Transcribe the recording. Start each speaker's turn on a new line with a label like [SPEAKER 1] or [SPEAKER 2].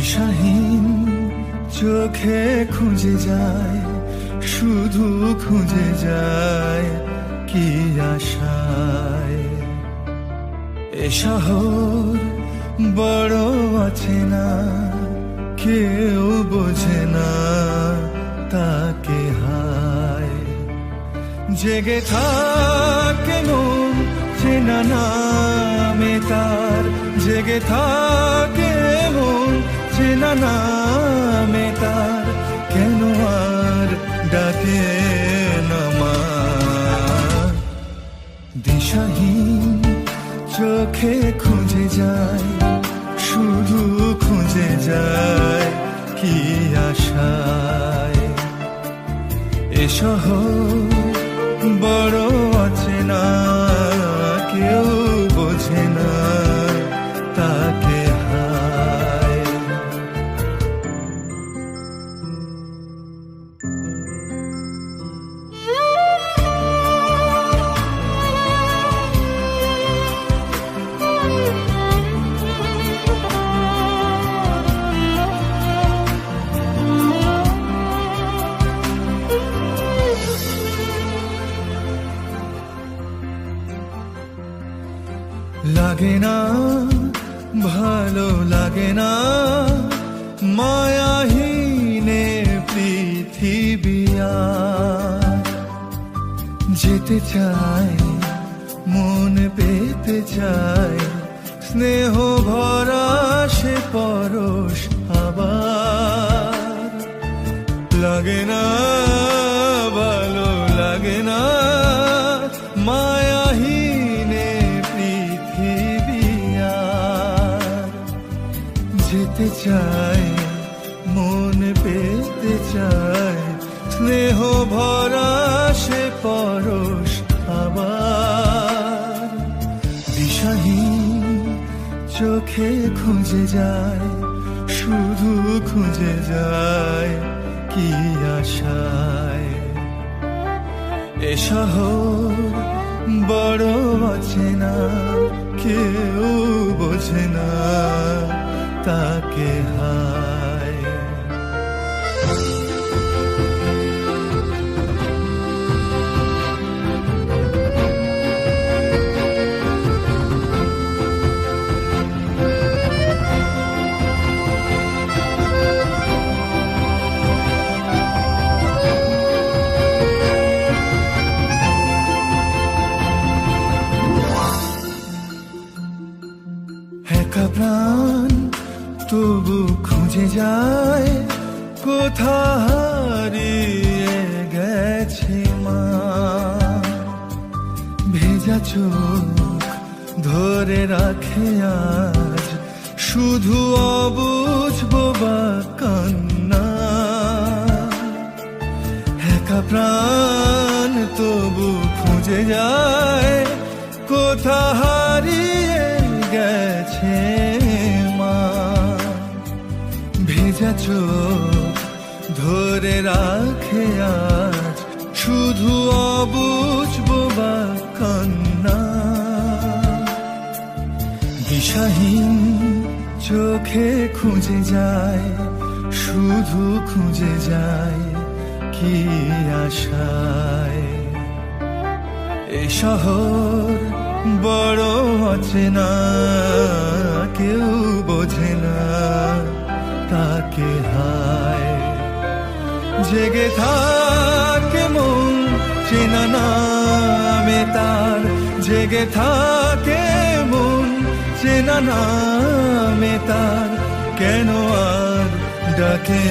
[SPEAKER 1] দিশাহীন চোখে খুঁজে যায়, শুধু খুঁজে যায় কি আশায়। এ শহর বড় আছে না, কেউ বোঝে না তাকে হায়। জেগে থাকে মন চেনা নামে তার, জেগে থাকে মন চেনা নামে তার, কেন আর ডাকে না মা। দিশাহীন চোখে খুঁজে যায়, শুধু খুঁজে যায় কি আশায়। এ শহর বড় আছে না, কেউ বোঝে না তাকে হায়। লাগে না ভালো লাগে না মায়াহীনে পৃথিবী আর। যেতে চাই মন পেতে চাই, স্নেহ ভরা সে পরশ আবার। লাগে না ভালো লাগে না মায়াহীনে পৃথিবী আর। যেতে চাই মন পেতে চাই, স্নেহ ভরা সে পরশ আবার। দিশাহীন চোখে খুঁজে যায়, শুধু খুঁজে যায় কি আশায়। এ শহর বড় আছে না, কেউ বোঝে না তাকে হায়। একা প্রাণ তবু খুঁজে যায়, কোথা হারিয়ে গেছে মা। ভেজা চোখ ধরে রাখে আজ, শুধু অবুঝ বোবা কান্না। একা প্রাণ তবু খুঁজে যায়, কোথা হারিয়ে গেছে মা। ভেজা চোখ ধরে রাখে আজ, শুধু অবুঝ বোবা কান্না। দিশাহীন চোখে খুঁজে যায়, শুধু খুঁজে যায় কি আশায়। এ শহর বড় আছে না, কেউ বোঝে না তাকে হায়। জেগে থাকে মন চেনা নামে তার, জেগে থাকে মন চেনা নামে তার, কেন আর ডাকে